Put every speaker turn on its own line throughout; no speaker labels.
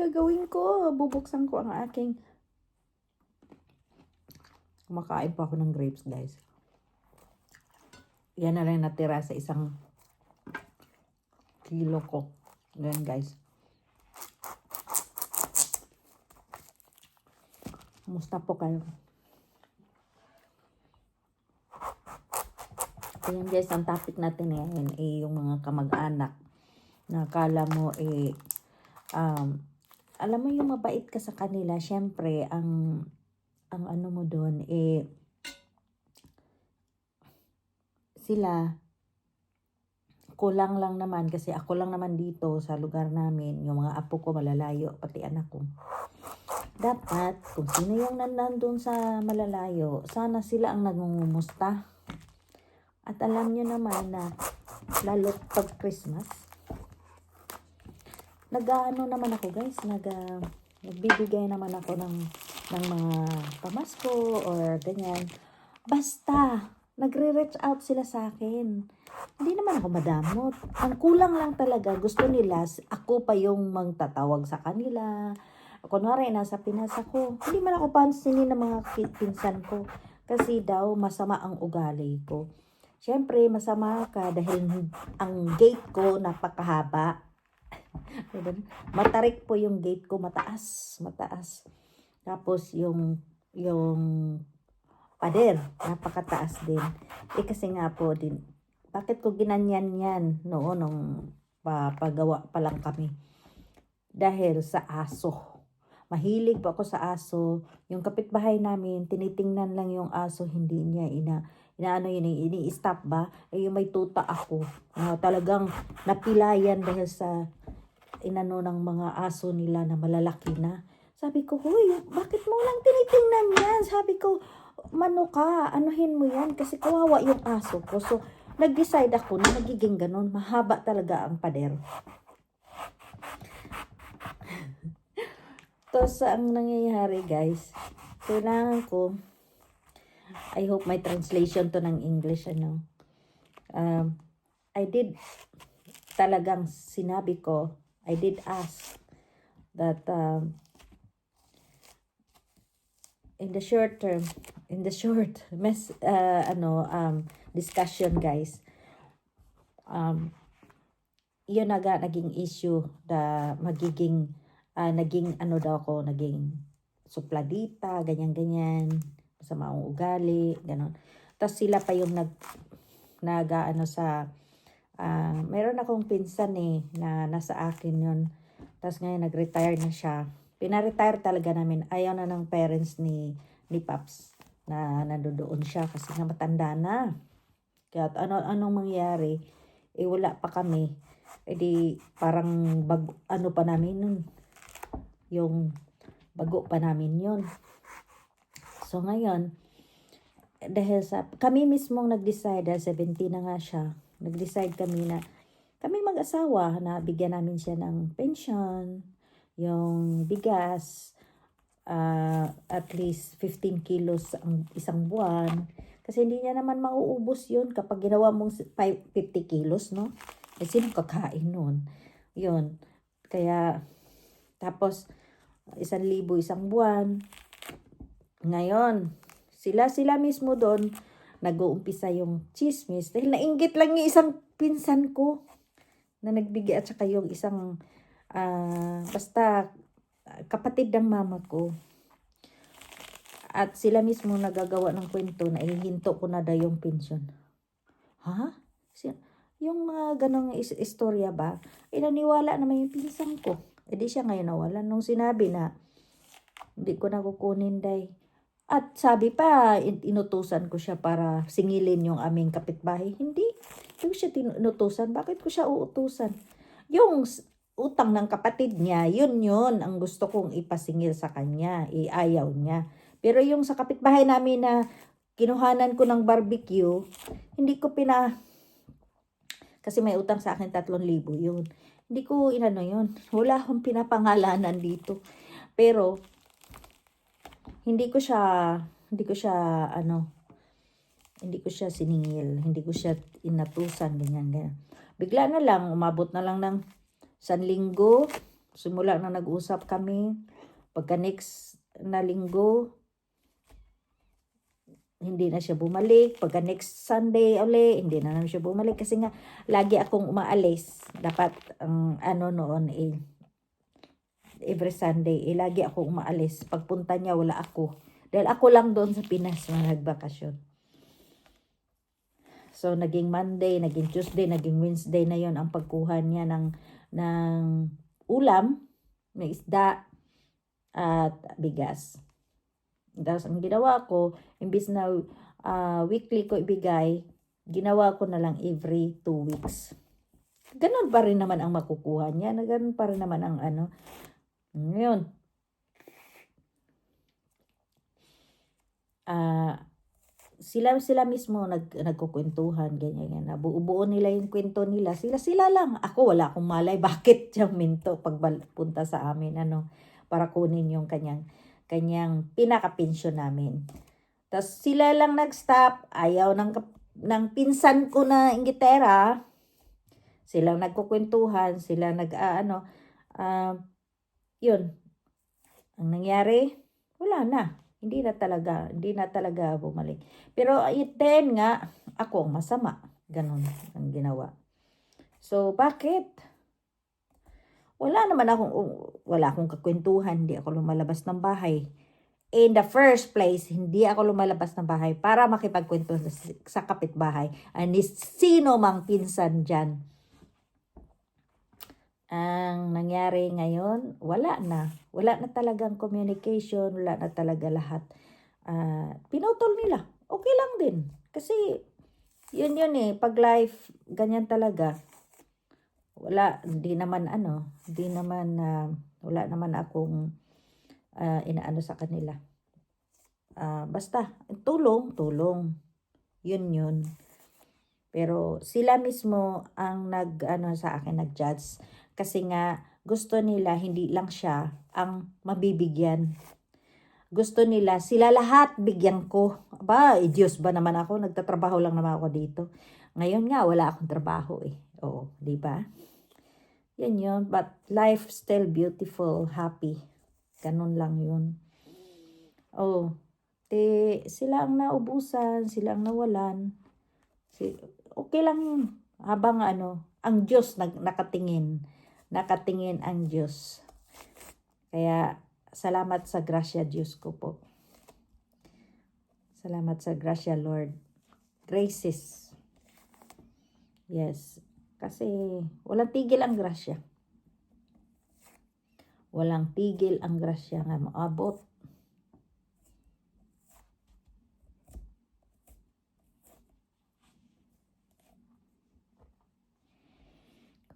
gagawin ko? Bubuksan ko ang aking... Kumakain pa ako ng grapes, guys. Yan na lang natira sa 1 kilo ko. Ganyan, guys. Kumusta po kayo? Ayan, guys, ang topic natin ngayon ay yung mga kamag-anak na akala mo alam mo yung mabait ka sa kanila, syempre ang ano mo doon sila kulang lang naman kasi ako lang naman dito sa lugar namin, yung mga apo ko malalayo, pati anak ko. Dapat kung sino yung nandun sa malalayo, sana sila ang nangungumusta. At alam nyo naman na lalo't pag Christmas, nag-ano naman ako, guys, nagbibigay naman ako ng mga pamasko or ganyan. Basta nagre-reach out sila sa akin. Hindi naman ako madamot. Ang kulang lang talaga, gusto nila ako pa yung magtatawag sa kanila. Kunwari, nasa Pinas ako, hindi man ako pansinin ng mga pinsan ko kasi daw masama ang ugali ko. Siyempre, masama ka dahil ang gate ko napakahaba. Matarik po yung gate ko, mataas. Tapos yung pader, napakataas din. Kasi nga po din, bakit ko ginanyan yan noon nung pagawa pa lang kami? Dahil sa aso. Mahilig po ako sa aso. Yung kapitbahay namin, tinitingnan lang yung aso, hindi niya inaano yun, ini-stop ba? Yung may tuta ako. Talagang napilayan dahil sa inano ng mga aso nila na malalaki na. Sabi ko, huy, bakit mo lang tinitingnan yan? Sabi ko, mano ka, anuhin mo yan kasi kawawa yung aso ko. So, nag-decide ako na magiging ganun. Mahaba talaga ang pader. Tapos, ang nangyayari, guys, kailangan ko, I hope may translation to ng English, I did, talagang sinabi ko, I did ask that in the short discussion, guys, yun naging issue na magiging naging supladita, ganyan, masama ang ugali, ganon. Tapos sila pa yung meron akong pinsan na nasa akin yun. Tapos ngayon nag-retire na siya. Pina-retire talaga namin. Ayaw na ng parents ni Paps na nandoon siya kasi nga matanda na. Kaya anong mangyari? Wala pa kami. Di parang pa namin nun. Yung bago pa namin yun. So ngayon, dahil kami mismong nag-decide, 70 na nga siya, nag-decide kami na kami mag-asawa na bigyan namin siya ng pension, yung bigas, at least 15 kilos ang isang buwan. Kasi hindi niya naman mauubos yun kapag ginawa mong 50 kilos, no? Sino kakain nun? Yun. Kaya, tapos, 1,000 isang buwan. Ngayon, sila mismo doon, nag-uumpisa yung chismis. Dahil nainggit lang yung isang pinsan ko na nagbigay at saka yung isang, basta kapatid ng mama ko. At sila mismo nagagawa ng kwento na ihinto ko na daw yung pension. Ha? Yung mga ganong istorya ba? Naniwala naman yung pinsan ko. Di siya ngayon nawala nung sinabi na hindi ko na kukunin day. At sabi pa, inutusan ko siya para singilin yung aming kapitbahay. Hindi ko siya inutusan. Bakit ko siya uutusan? Yung utang ng kapatid niya, yun ang gusto kong ipasingil sa kanya. Ayaw niya. Pero yung sa kapitbahay namin na kinuhanan ko ng barbecue, hindi ko kasi may utang sa akin 3,000 yun. Hindi ko yun. Wala akong pinapangalanan dito. Pero, hindi ko siya siningil. Hindi ko siya inatusan, ganyan. Bigla na lang, umabot na lang ng 1 linggo. Simula na nag-usap kami, pagka next na linggo, hindi na siya bumalik. Pagka next Sunday uli, hindi na naman siya bumalik. Kasi nga, lagi akong umaalis. Dapat, ang noon every Sunday, lagi akong umaalis. Pagpunta niya, wala ako. Dahil ako lang doon sa Pinas na nagbakasyon. So, naging Monday, naging Tuesday, naging Wednesday na yon ang pagkuha niya ng ulam, may isda, at bigas. Tapos, ang ginawa ko, imbis na weekly ko ibigay, ginawa ko na lang every 2 weeks. Ganon pa rin naman ang makukuha niya. Ganon pa rin naman ang Ngayon, sila mismo nagkukwentuhan, ganyan. Nabuo nila yung kwento nila. Sila lang. Ako, wala akong malay. Bakit siyang minto pagpunta sa amin, para kunin yung kanyang pinaka-pensyon namin. Tapos sila lang nag-stop. Ayaw ng pinsan ko na Ingitera. Silang nagkukwentuhan. Sila yun. Ang nangyari, wala na. Hindi na talaga bumalik. Pero then nga, ako ang masama. Ganon ang ginawa. So, bakit? Wala akong kakwentuhan. Hindi ako lumalabas ng bahay. In the first place, hindi ako lumalabas ng bahay para makipagkwento sa kapitbahay. Ani sino mang pinsan dyan. Ang nangyari ngayon, wala na. Wala na talagang communication, wala na talaga lahat. Pinutol nila. Okay lang din. Kasi, yun pag life, ganyan talaga. Wala naman akong inaano sa kanila. Basta, tulong. Yun. Pero sila mismo ang sa akin, nag-judge. Kasi nga, gusto nila hindi lang siya ang mabibigyan. Gusto nila, sila lahat bigyan ko. Diyos ba naman ako? Nagtatrabaho lang naman ako dito. Ngayon nga, wala akong trabaho Oo, di ba? Yan yun. But life still beautiful, happy. Ganun lang yun. Sila ang naubusan, sila ang nawalan. Okay lang yun. Habang ang Diyos nakatingin ang Diyos. Kaya, salamat sa grasya Diyos ko po. Salamat sa grasya Lord. Graces. Yes. Kasi, walang tigil ang grasya. Walang tigil ang grasya nga maabot.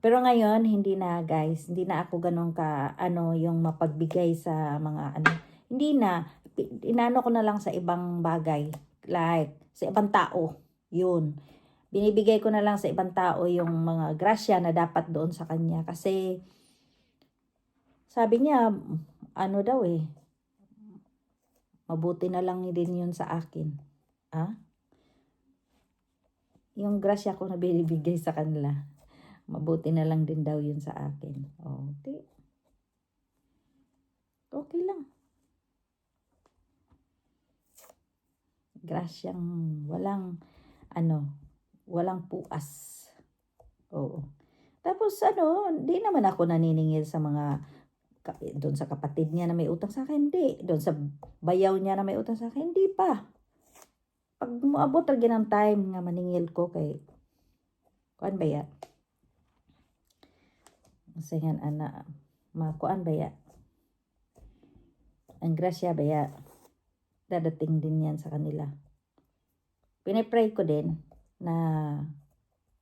Pero ngayon, hindi na guys. Hindi na ako ganun yung mapagbigay sa mga Hindi na. Inano ko na lang sa ibang bagay. Like, sa ibang tao. Yun. Binibigay ko na lang sa ibang tao yung mga grasya na dapat doon sa kanya. Kasi, sabi niya, daw mabuti na lang din yun sa akin. Yung grasya ko na binibigay sa kanila. Mabuti na lang din daw yun sa akin. Okay lang. Grasyang walang puas. Oo. Tapos di naman ako naniningil sa mga doon sa kapatid niya na may utang sa akin, hindi. Doon sa bayaw niya na may utang sa akin, hindi pa. Pag muabot lagi ng time nga maningil ko kay kuan ba ya? Masingan makuan ba ya? Ang grasya ba ya? Dadating din yan sa kanila. Pinipray ko din na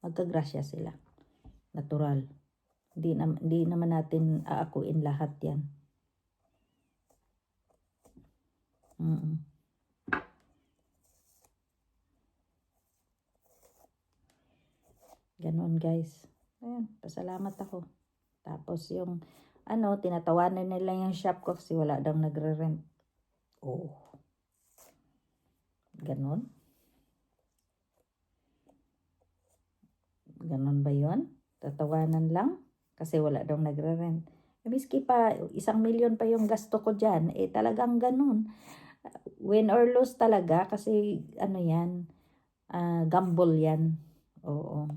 magkagrasya sila. Natural. Hindi naman natin aakuin lahat yan. Ganon guys. Ayan, pasalamat ako. Tapos yung tinatawanan nila yung shop ko kasi wala daw nagre-rent. Ganon. Ganon ba yun? Tatawanan lang kasi wala daw nagre-rent. Miski pa, 1,000,000 pa yung gasto ko dyan, talagang ganun. Win or lose talaga kasi ano yan, gamble yan. Oo.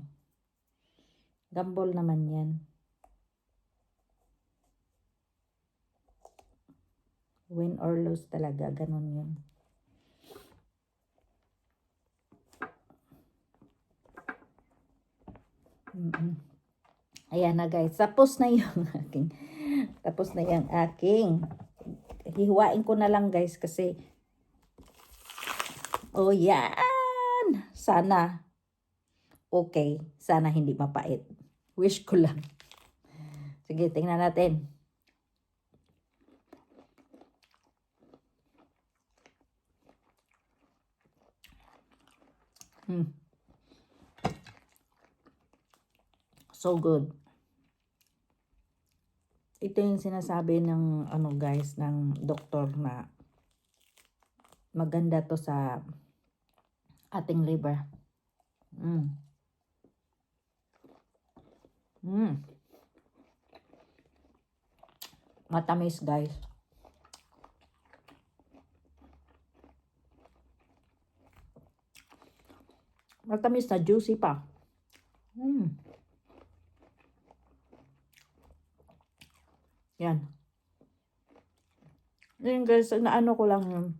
Gamble naman yan. Win or lose talaga, ganun yun. Ayan na guys, tapos na yung aking hihiwain ko na lang guys kasi yan, sana okay, sana hindi mapait, wish ko lang. Sige, tingnan natin. So good. Ito yung sinasabi ng guys, ng doktor na maganda to sa ating liver. Matamis guys. Matamis na juicy pa. Yan. Ngayon guys, naano ko lang yun.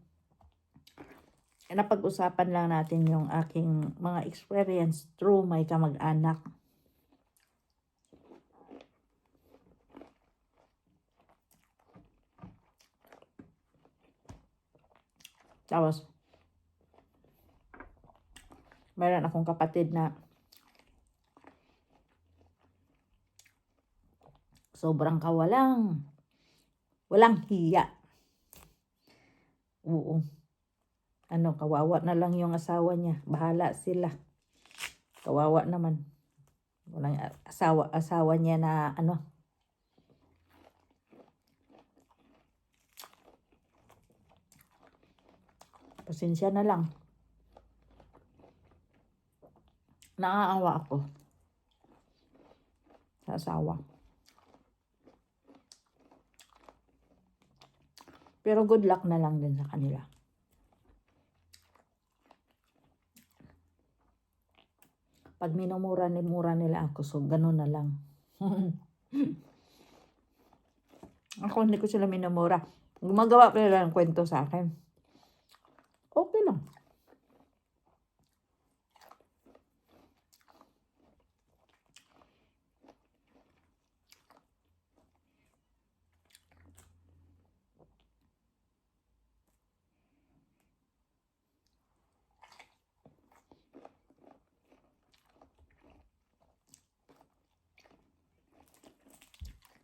Napag-usapan lang natin yung aking mga experience through may kamag-anak. Tapos, meron akong kapatid na sobrang walang hiya. Oo. Kawawa na lang yung asawa niya. Bahala sila. Kawawa naman. Walang asawa niya na pasensya na lang. Naaawa ako sa asawa. Pero good luck na lang din sa kanila. Pag minumura nila ako, so ganun na lang. Ako hindi ko sila minumura. Gumagawa pa nila ng kwento sa akin. Okay lang.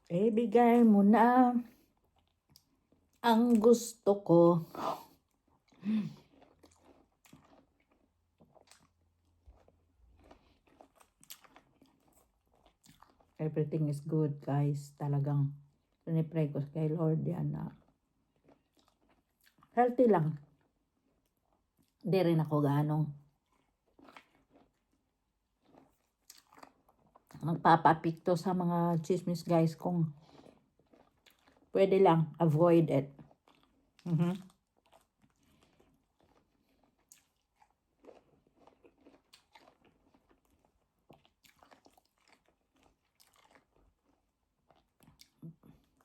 Ibigay mo na ang gusto ko. Everything is good, guys. Talagang pinipray ko kay Lord yan na healthy lang. Hindi rin ako ganong magpapapikto sa mga chismis guys, kung pwede lang, avoid it.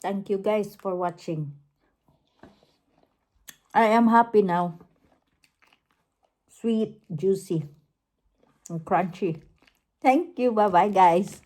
Thank you guys for watching. I am happy now. Sweet, juicy, and crunchy. Thank you. Bye-bye guys.